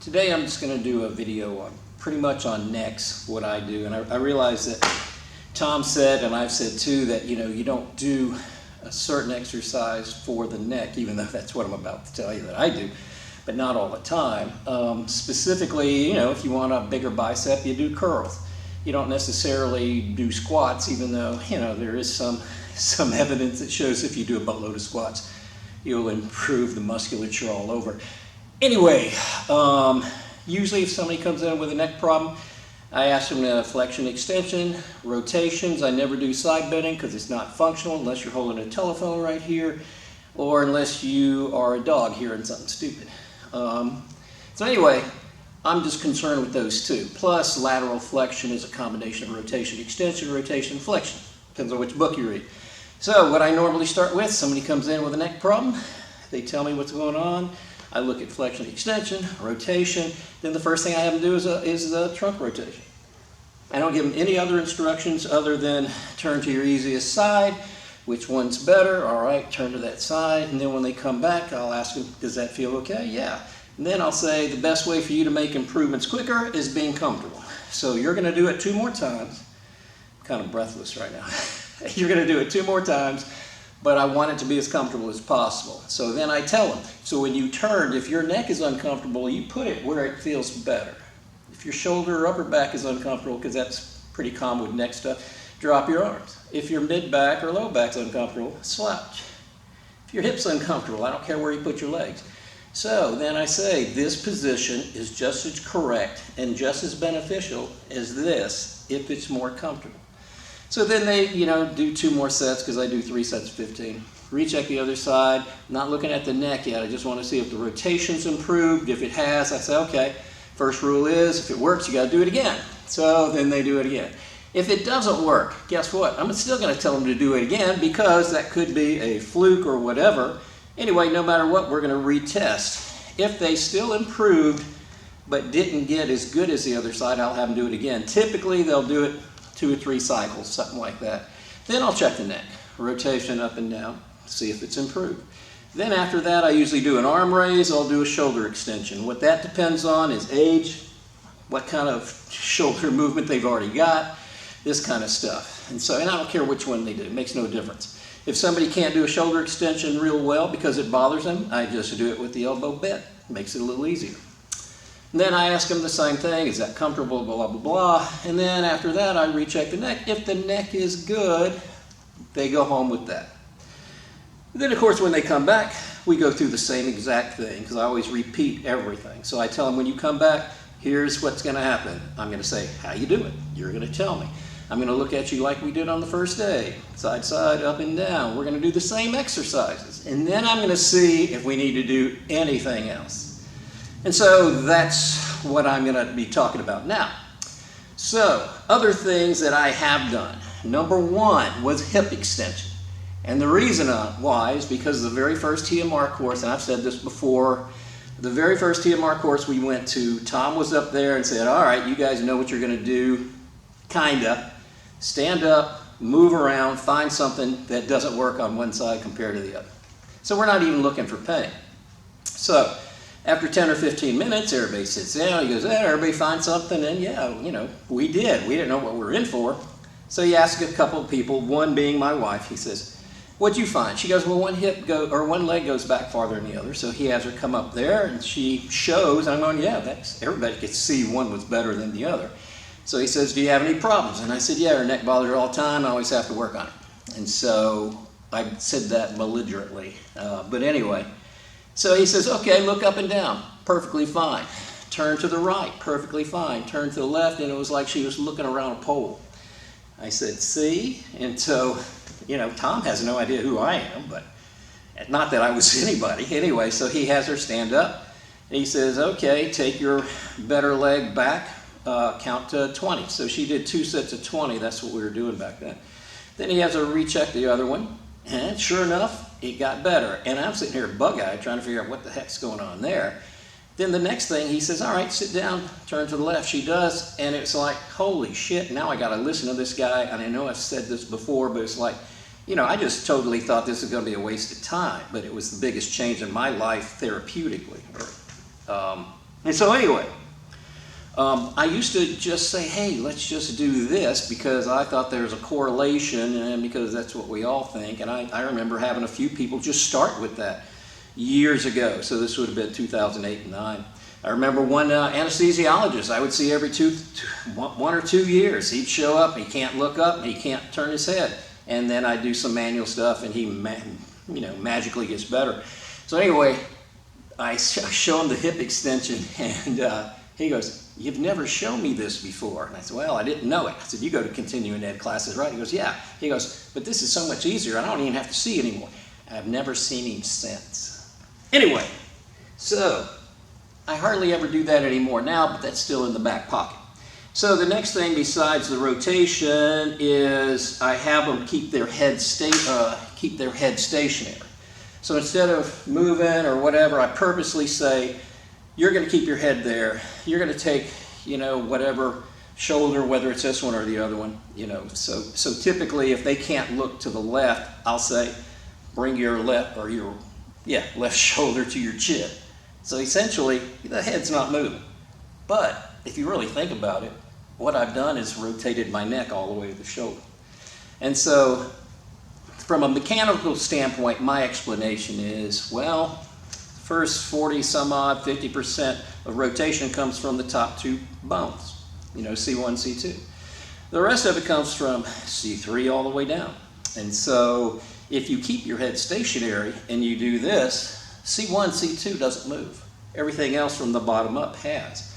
Today I'm just going to do a video on pretty much on necks, what I do. And I realize that Tom said, and I've said too, that you don't do a certain exercise for the neck, even though that's what I'm about to tell you that I do, but not all the time. Specifically, if you want a bigger bicep, you do curls. You don't necessarily do squats, even though there is some evidence that shows if you do a buttload of squats, you'll improve the musculature all over. Anyway, usually if somebody comes in with a neck problem, I ask them to flexion extension, rotations. I never do side bending because it's not functional unless you're holding a telephone right here or unless you are a dog hearing something stupid. So anyway, I'm just concerned with those two. Plus, lateral flexion is a combination of rotation extension, rotation flexion. Depends on which book you read. So what I normally start with, somebody comes in with a neck problem, they tell me what's going on. I look at flexion extension, rotation, then the first thing I have them do is the trunk rotation. I don't give them any other instructions other than turn to your easiest side, which one's better, all right, turn to that side, and then when they come back, I'll ask them, does that feel okay? Yeah. And then I'll say the best way for you to make improvements quicker is being comfortable. So you're going to do it 2 more times. I'm kind of breathless right now. You're going to do it 2 more times, but I want it to be as comfortable as possible. So then I tell them, so when you turn, if your neck is uncomfortable, you put it where it feels better. If your shoulder or upper back is uncomfortable, because that's pretty common with neck stuff, drop your arms. If your mid back or low back's uncomfortable, slouch. If your hip's uncomfortable, I don't care where you put your legs. So then I say this position is just as correct and just as beneficial as this if it's more comfortable. So then they, do 2 more sets because I do 3 sets of 15. Recheck the other side. Not looking at the neck yet. I just want to see if the rotation's improved. If it has, I say, okay, first rule is if it works, you got to do it again. So then they do it again. If it doesn't work, guess what? I'm still going to tell them to do it again because that could be a fluke or whatever. Anyway, no matter what, we're going to retest. If they still improved but didn't get as good as the other side, I'll have them do it again. Typically, they'll do it 2 or 3 cycles, something like that. Then I'll check the neck, rotation up and down, see if it's improved. Then after that, I usually do an arm raise, I'll do a shoulder extension. What that depends on is age, what kind of shoulder movement they've already got, this kind of stuff. And I don't care which one they do, it makes no difference. If somebody can't do a shoulder extension real well because it bothers them, I just do it with the elbow bent. It makes it a little easier. And then I ask them the same thing, is that comfortable, blah, blah, blah. And then after that, I recheck the neck. If the neck is good, they go home with that. And then, of course, when they come back, we go through the same exact thing because I always repeat everything. So I tell them, when you come back, here's what's going to happen. I'm going to say, how you doing? You're going to tell me. I'm going to look at you like we did on the first day, side, side, up and down. We're going to do the same exercises. And then I'm going to see if we need to do anything else. And so that's what I'm going to be talking about now. So, other things that I have done. Number 1 was hip extension. And the reason why is because the very first TMR course, and I've said this before, the very first TMR course we went to, Tom was up there and said, all right, you guys know what you're going to do, kinda. Stand up, move around, find something that doesn't work on one side compared to the other. So we're not even looking for pain. So after 10 or 15 minutes, everybody sits down, he goes, everybody find something, and we did. We didn't know what we were in for. So he asked a couple of people, one being my wife, he says, what'd you find? She goes, well, one leg goes back farther than the other. So he has her come up there, and she shows, I'm going, yeah, everybody could see one was better than the other. So he says, do you have any problems? And I said, yeah, her neck bothers her all the time. I always have to work on it. And so I said that belligerently. But anyway, so he says, okay, look up and down. Perfectly fine. Turn to the right. Perfectly fine. Turn to the left. And it was like she was looking around a pole. I said, see? And so, Tom has no idea who I am, but not that I was anybody. Anyway, so he has her stand up. And he says, okay, take your better leg back. Count to 20. So she did 2 sets of 20. That's what we were doing back then. Then he has her recheck the other one. And sure enough, it got better. And I'm sitting here bug-eyed trying to figure out what the heck's going on there. Then the next thing, he says, all right, sit down, turn to the left. She does. And it's like, holy shit, now I got to listen to this guy. And I know I've said this before, but it's like, I just totally thought this was going to be a waste of time. But it was the biggest change in my life therapeutically. And so anyway, I used to just say, hey, let's just do this because I thought there's a correlation and because that's what we all think. And I remember having a few people just start with that years ago. So this would have been 2008 and 9. I remember one anesthesiologist I would see every 1 or 2 years. He'd show up, he can't look up, and he can't turn his head. And then I'd do some manual stuff and he magically gets better. So anyway, I show him the hip extension and he goes, you've never shown me this before. And I said, well, I didn't know it. I said, you go to continuing ed classes, right? He goes, yeah. He goes, but this is so much easier. I don't even have to see anymore. I've never seen him since. Anyway, so I hardly ever do that anymore now, but that's still in the back pocket. So the next thing besides the rotation is I have them keep their head stationary. So instead of moving or whatever, I purposely say, you're going to keep your head there. You're going to take, whatever shoulder, whether it's this one or the other one, So typically, if they can't look to the left, I'll say, bring your left shoulder to your chin. So essentially, the head's not moving. But if you really think about it, what I've done is rotated my neck all the way to the shoulder. And so, from a mechanical standpoint, my explanation is, well, first 40 some odd, 50% of rotation comes from the top 2 bones, C1, C2. The rest of it comes from C3 all the way down. And so if you keep your head stationary and you do this, C1, C2 doesn't move. Everything else from the bottom up has.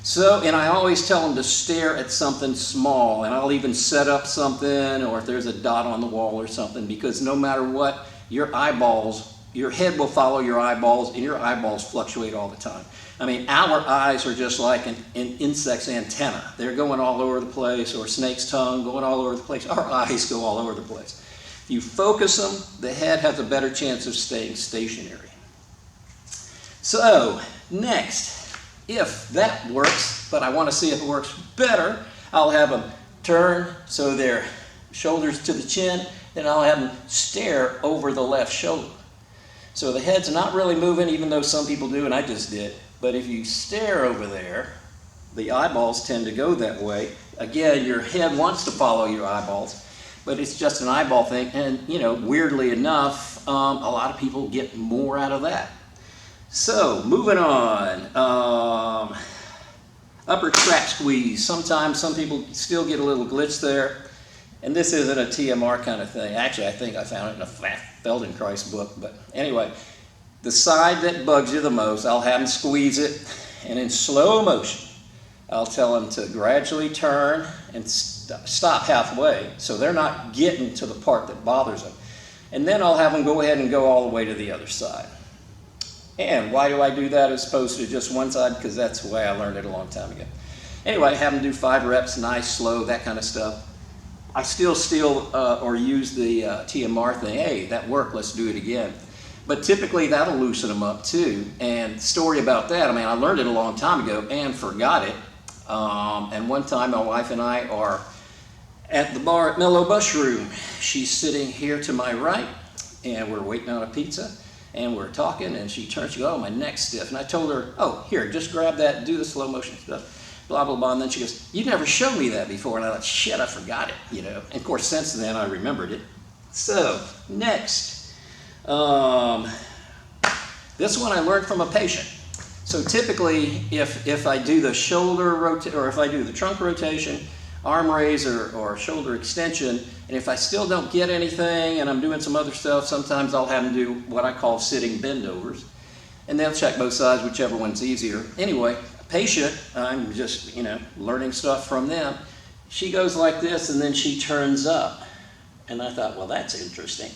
So, and I always tell them to stare at something small, and I'll even set up something, or if there's a dot on the wall or something, because no matter what, your head will follow your eyeballs, and your eyeballs fluctuate all the time. I mean, our eyes are just like an insect's antenna. They're going all over the place, or a snake's tongue going all over the place. Our eyes go all over the place. If you focus them, the head has a better chance of staying stationary. So, next, if that works, but I want to see if it works better, I'll have them turn so their shoulders to the chin, then I'll have them stare over the left shoulder. So the head's not really moving, even though some people do, and I just did. But if you stare over there, the eyeballs tend to go that way. Again, your head wants to follow your eyeballs, but it's just an eyeball thing. And, weirdly enough, a lot of people get more out of that. So, moving on. Upper trap squeeze. Sometimes some people still get a little glitch there. And this isn't a TMR kind of thing. Actually, I think I found it in a Feldenkrais book. But anyway, the side that bugs you the most, I'll have them squeeze it. And in slow motion, I'll tell them to gradually turn and stop halfway. So they're not getting to the part that bothers them. And then I'll have them go ahead and go all the way to the other side. And why do I do that as opposed to just one side? Because that's the way I learned it a long time ago. Anyway, have them do 5 reps, nice, slow, that kind of stuff. I still or use the TMR thing. Hey, that worked, let's do it again. But typically that'll loosen them up too. And story about that, I learned it a long time ago and forgot it. And one time my wife and I are at the bar at Mellow Mushroom. She's sitting here to my right and we're waiting on a pizza. And we're talking, and she turns, she goes, oh, my neck's stiff. And I told her, oh, here, just grab that and do the slow motion stuff, blah, blah, blah. And then she goes, you never showed me that before. And I thought, shit, I forgot it, And of course, since then, I remembered it. So, next. This one I learned from a patient. So typically, if I do the shoulder rotation, or if I do the trunk rotation, arm raise or shoulder extension, and if I still don't get anything and I'm doing some other stuff, sometimes I'll have them do what I call sitting bendovers. And they'll check both sides, whichever one's easier. Anyway, a patient, I'm just, learning stuff from them. She goes like this and then she turns up. And I thought, well, that's interesting.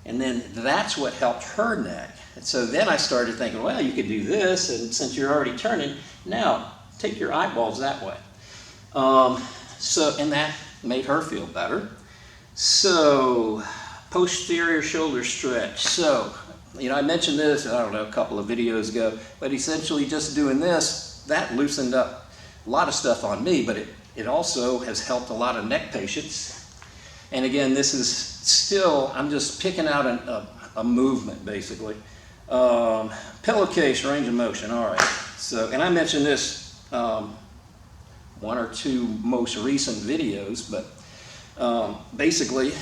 And then that's what helped her neck. And so then I started thinking, well, you could do this, and since you're already turning, now take your eyeballs that way. And that made her feel better. So, posterior shoulder stretch. So, I mentioned this, a couple of videos ago, but essentially just doing this, that loosened up a lot of stuff on me, but it also has helped a lot of neck patients. And again, this is still, I'm just picking out a movement, basically. Pillowcase range of motion, all right. So, and I mentioned this one or two most recent videos, but basically,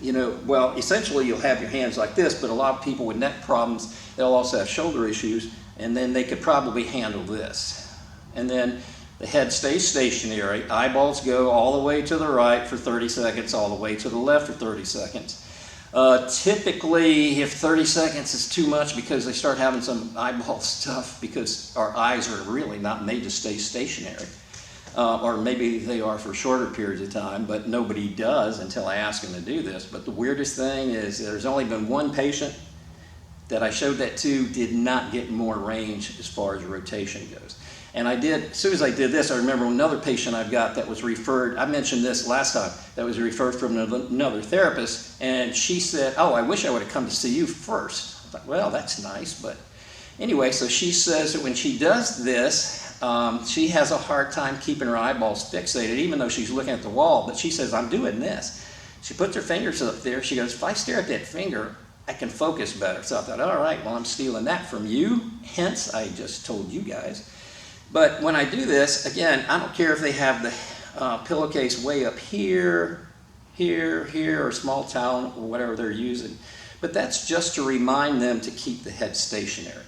you know, well, essentially you'll have your hands like this, but a lot of people with neck problems, they'll also have shoulder issues, and then they could probably handle this. And then the head stays stationary, eyeballs go all the way to the right for 30 seconds, all the way to the left for 30 seconds. Typically, if 30 seconds is too much because they start having some eyeball stuff, because our eyes are really not made to stay stationary. Or maybe they are for shorter periods of time, but nobody does until I ask them to do this. But the weirdest thing is there's only been one patient that I showed that to did not get more range as far as rotation goes. And I did, as soon as I did this, I remember another patient I've got that was referred, I mentioned this last time, that was referred from another therapist, and she said, oh, I wish I would have come to see you first. I thought, well, that's nice, but anyway, so she says that when she does this, she has a hard time keeping her eyeballs fixated, even though she's looking at the wall, but she says, I'm doing this. She puts her fingers up there, she goes, if I stare at that finger, I can focus better. So I thought, all right, well, I'm stealing that from you, hence I just told you guys. But when I do this, again, I don't care if they have the pillowcase way up here, here, or small towel, or whatever they're using. But that's just to remind them to keep the head stationary.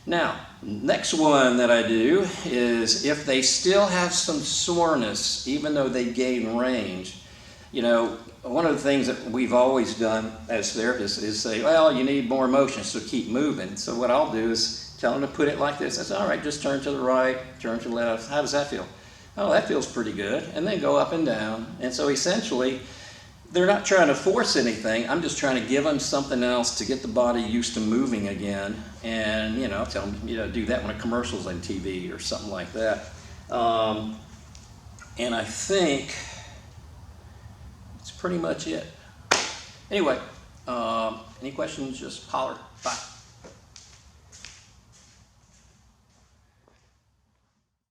Now, next one that I do is if they still have some soreness, even though they gain range, you know, one of the things that we've always done as therapists is say, well, you need more motion, so keep moving. So what I'll do is tell them to put it like this. I say, all right, just turn to the right, turn to the left. How does that feel? Oh, that feels pretty good. And then go up and down. And so essentially, they're not trying to force anything. I'm just trying to give them something else to get the body used to moving again. And, you know, tell them, you know, do that when a commercial's on TV or something like that. And I think that's pretty much it. Anyway, any questions, just holler. Bye.